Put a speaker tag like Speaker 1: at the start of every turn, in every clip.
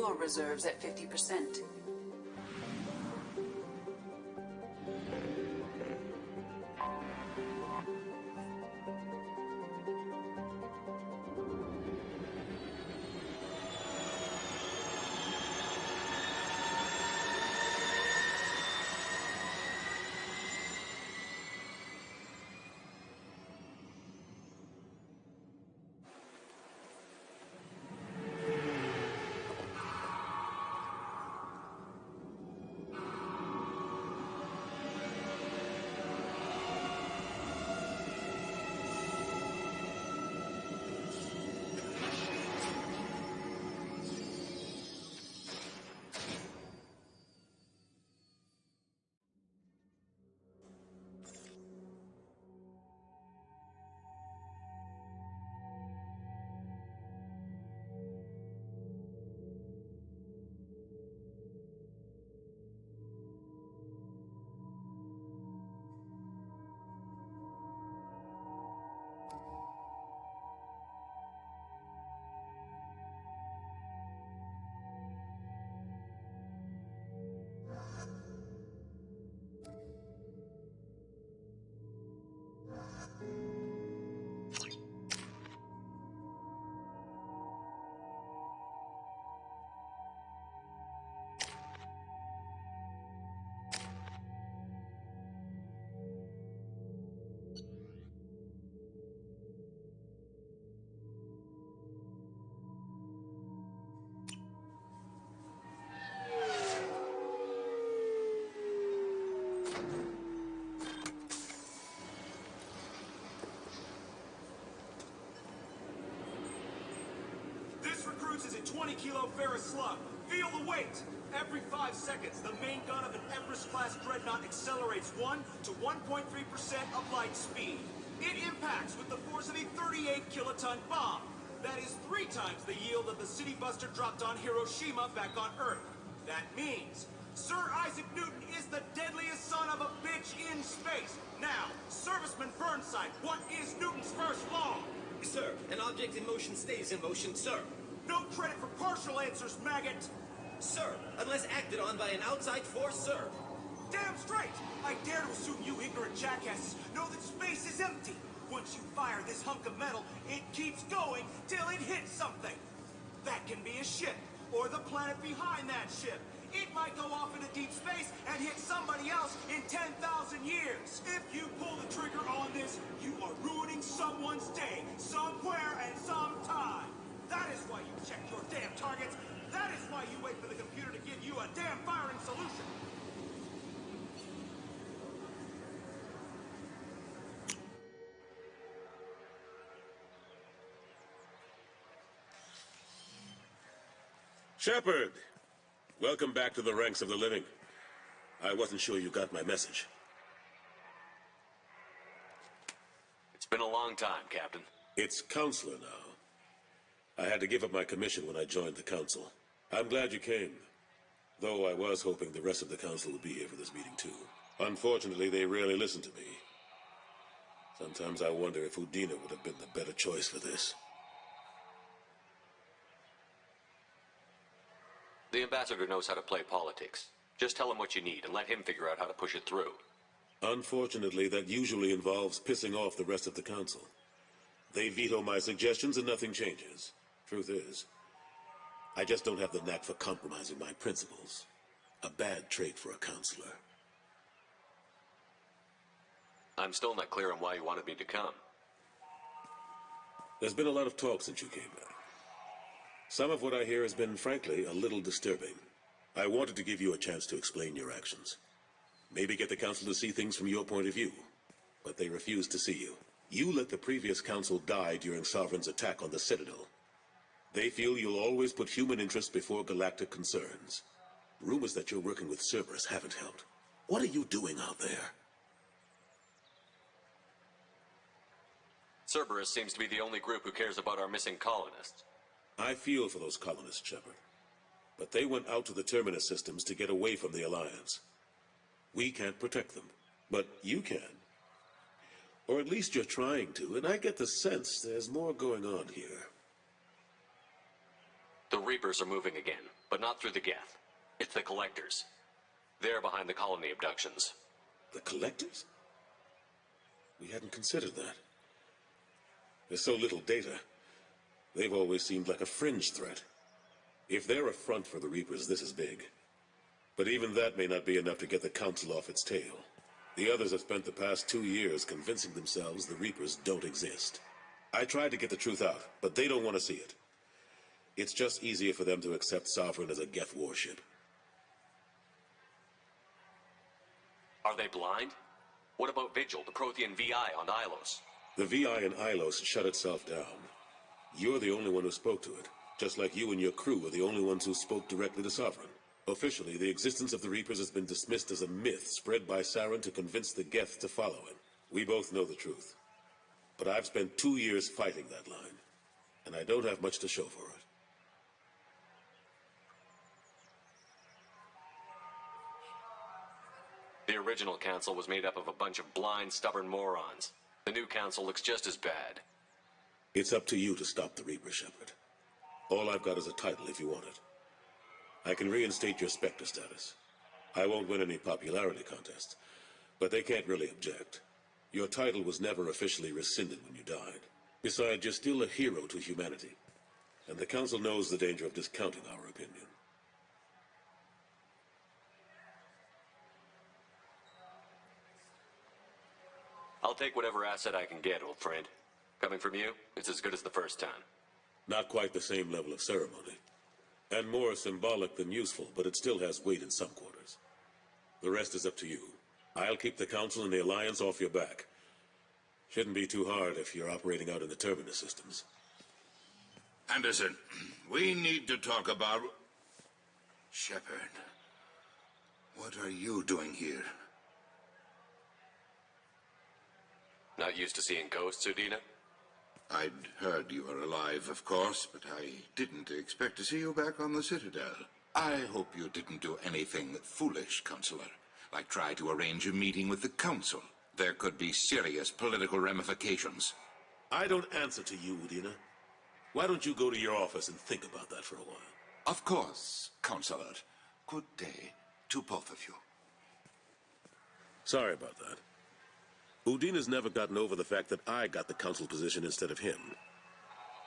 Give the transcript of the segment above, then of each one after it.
Speaker 1: fuel reserves at 50%.
Speaker 2: Is a 20-kilo ferrous slug. Feel the weight! Every 5 seconds, the main gun of an Everest-class dreadnought accelerates 1 to 1.3% of light speed. It impacts with the force of a 38-kiloton bomb. That is 3 times the yield of the city buster dropped on Hiroshima back on Earth. That means Sir Isaac Newton is the deadliest son of a bitch in space. Now, Serviceman Burnside, what is Newton's first law?
Speaker 3: Sir, an object in motion stays in motion, sir.
Speaker 2: No credit for partial answers, maggot!
Speaker 3: Sir, unless acted on by an outside force, sir.
Speaker 2: Damn straight! I dare to assume you ignorant jackasses know that space is empty. Once you fire this hunk of metal, it keeps going till it hits something. That can be a ship, or the planet behind that ship. It might go off into deep space and hit somebody else in 10,000 years. If you pull the trigger on this, you are ruining someone's day, somewhere and sometime. That is why you check your damn targets. That is why you wait for the computer to give you a damn firing solution.
Speaker 4: Shepard! Welcome back to the ranks of the living. I wasn't sure you got my message.
Speaker 5: It's been a long time, Captain.
Speaker 4: It's Counselor now. I had to give up my commission when I joined the Council. I'm glad you came. Though I was hoping the rest of the Council would be here for this meeting too. Unfortunately, they rarely listen to me. Sometimes I wonder if Udina would have been the better choice for this.
Speaker 5: The ambassador knows how to play politics. Just tell him what you need and let him figure out how to push it through.
Speaker 4: Unfortunately, that usually involves pissing off the rest of the Council. They veto my suggestions and nothing changes. Truth is, I just don't have the knack for compromising my principles. A bad trait for a counselor.
Speaker 5: I'm still not clear on why you wanted me to come.
Speaker 4: There's been a lot of talk since you came back. Some of what I hear has been, frankly, a little disturbing. I wanted to give you a chance to explain your actions. Maybe get the Council to see things from your point of view. But they refused to see you. You let the previous Council die during Sovereign's attack on the Citadel. They feel you'll always put human interests before galactic concerns. Rumors that you're working with Cerberus haven't helped. What are you doing out there?
Speaker 5: Cerberus seems to be the only group who cares about our missing colonists.
Speaker 4: I feel for those colonists, Shepard. But they went out to the Terminus systems to get away from the Alliance. We can't protect them, but you can. Or at least you're trying to, and I get the sense there's more going on here.
Speaker 5: The Reapers are moving again. but not through the Geth. It's the Collectors. They're behind the colony abductions.
Speaker 4: The Collectors? We hadn't considered that. There's so little data. They've always seemed like a fringe threat. If they're a front for the Reapers, this is big. But even that may not be enough to get the Council off its tail. The others have spent the past 2 years convincing themselves the Reapers don't exist. I tried to get the truth out, but they don't want to see it. It's just easier for them to accept Sovereign as a Geth warship.
Speaker 5: Are they blind? What about Vigil, the Prothean VI on Ilos?
Speaker 4: The VI in Ilos shut itself down. You're the only one who spoke to it, just like you and your crew are the only ones who spoke directly to Sovereign. Officially, the existence of the Reapers has been dismissed as a myth spread by Saren to convince the Geth to follow him. We both know the truth. But I've spent 2 years fighting that line, and I don't have much to show for it.
Speaker 5: The original council was made up of a bunch of blind, stubborn morons. The new council looks just as bad.
Speaker 4: It's up to you to stop the Reaper, Shepard. All I've got is a title if you want it. I can reinstate your Spectre status. I won't win any popularity contests, but they can't really object. Your title was never officially rescinded when you died. Besides, you're still a hero to humanity, and the Council knows the danger of discounting our opinion.
Speaker 5: I'll take whatever asset I can get, old friend. Coming from you, it's as good as the first time.
Speaker 4: Not quite the same level of ceremony. And more symbolic than useful, but it still has weight in some quarters. The rest is up to you. I'll keep the Council and the Alliance off your back. Shouldn't be too hard if you're operating out in the Terminus systems.
Speaker 6: Anderson, we need to talk about... Shepard, what are you doing here?
Speaker 5: Not used to seeing ghosts, Udina?
Speaker 6: I'd heard you were alive, of course, but I didn't expect to see you back on the Citadel. I hope you didn't do anything foolish, Counselor, like try to arrange a meeting with the Council. There could be serious political ramifications.
Speaker 4: I don't answer to you, Udina. Why don't you go to your office and think about that for a while?
Speaker 6: Of course, Counselor. Good day to both of you.
Speaker 4: Sorry about that. Udina's never gotten over the fact that I got the Council position instead of him.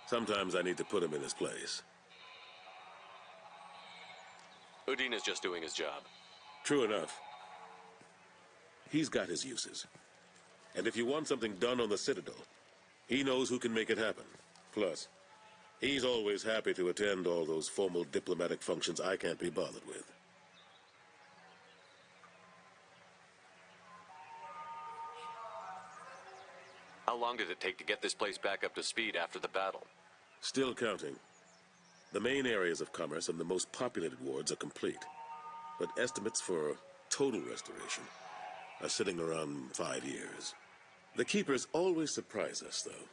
Speaker 4: Sometimes I need to put him in his place.
Speaker 5: Udina's just doing his job.
Speaker 4: True enough. He's got his uses. And if you want something done on the Citadel, he knows who can make it happen. Plus, he's always happy to attend all those formal diplomatic functions I can't be bothered with.
Speaker 5: How long did it take to get this place back up to speed after the battle?
Speaker 4: Still counting. The main areas of commerce and the most populated wards are complete. But estimates for total restoration are sitting around 5 years. The Keepers always surprise us, though.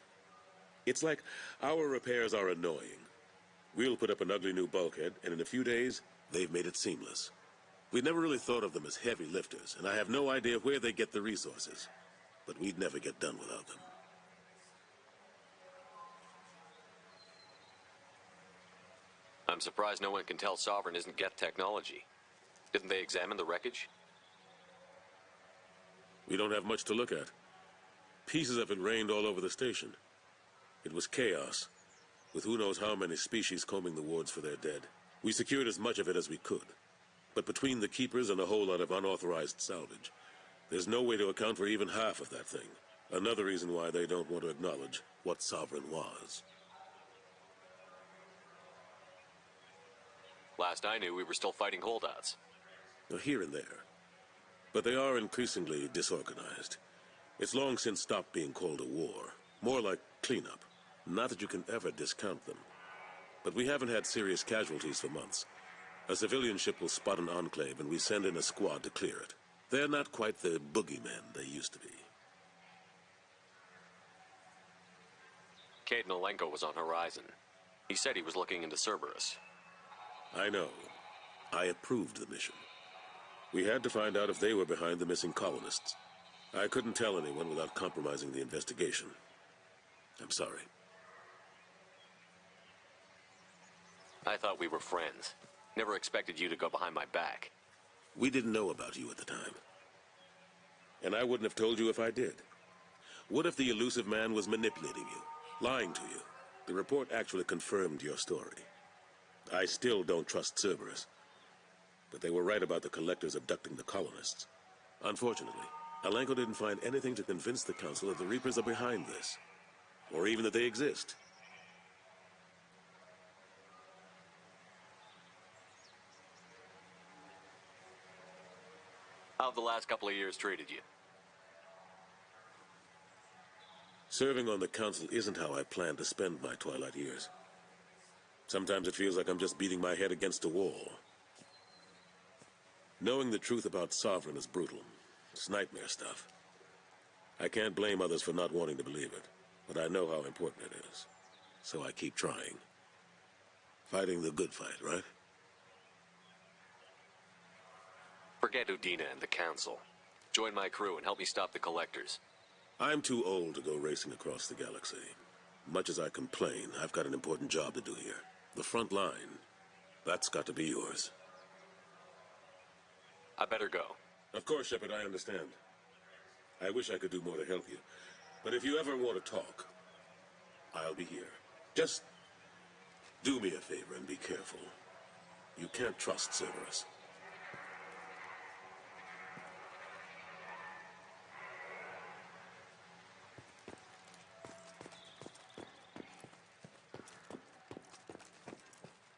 Speaker 4: It's like our repairs are annoying. We'll put up an ugly new bulkhead, and in a few days, they've made it seamless. We never really thought of them as heavy lifters, and I have no idea where they get the resources. But we'd never get done without them.
Speaker 5: I'm surprised no one can tell Sovereign isn't Geth technology. Didn't they examine the wreckage?
Speaker 4: We don't have much to look at. Pieces of it rained all over the station. It was chaos, with who knows how many species combing the wards for their dead. We secured as much of it as we could. But between the Keepers and a whole lot of unauthorized salvage, there's no way to account for even half of that thing. Another reason why they don't want to acknowledge what Sovereign was.
Speaker 5: Last I knew, we were still fighting holdouts.
Speaker 4: Here and there. But they are increasingly disorganized. It's long since stopped being called a war. More like cleanup. Not that you can ever discount them. But we haven't had serious casualties for months. A civilian ship will spot an enclave and we send in a squad to clear it. They're not quite the boogeymen they used to be.
Speaker 5: Cade Nolenko was on Horizon. He said he was looking into Cerberus.
Speaker 4: I know. I approved the mission. We had to find out if they were behind the missing colonists. I couldn't tell anyone without compromising the investigation. I'm sorry.
Speaker 5: I thought we were friends. Never expected you to go behind my back.
Speaker 4: We didn't know about you at the time. And I wouldn't have told you if I did. What if the elusive man was manipulating you, lying to you? The report actually confirmed your story. I still don't trust Cerberus. But they were right about the collectors abducting the colonists. Unfortunately, Alenko didn't find anything to convince the Council that the Reapers are behind this. Or even that they exist.
Speaker 5: How have the last couple of years treated you?
Speaker 4: Serving on the Council isn't how I plan to spend my twilight years. Sometimes it feels like I'm just beating my head against a wall. Knowing the truth about Sovereign is brutal. It's nightmare stuff. I can't blame others for not wanting to believe it, but I know how important it is. So I keep trying. Fighting the good fight, right?
Speaker 5: Forget Udina and the Council. Join my crew and help me stop the collectors.
Speaker 4: I'm too old to go racing across the galaxy. Much as I complain, I've got an important job to do here. The front line. That's got to be yours.
Speaker 5: I better go.
Speaker 4: Of course, Shepard, I understand. I wish I could do more to help you. But if you ever want to talk, I'll be here. Just do me a favor and be careful. You can't trust Cerberus.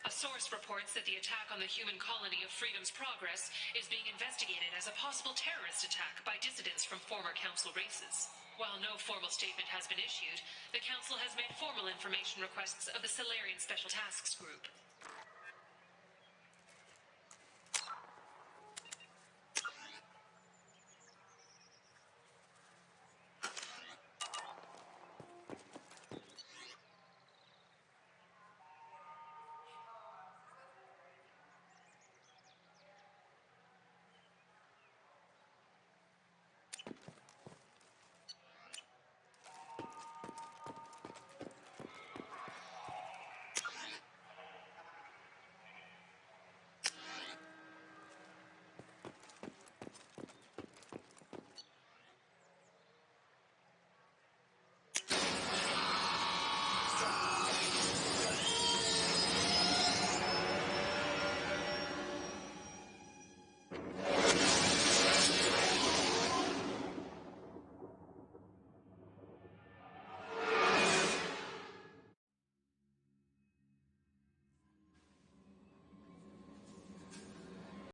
Speaker 7: A source reports that the attack on the human colony of Freedom's Progress is being investigated as a possible terrorist attack by dissidents from former Council races. While no formal statement has been issued, the Council has made formal information requests of the Solarian Special Tasks Group.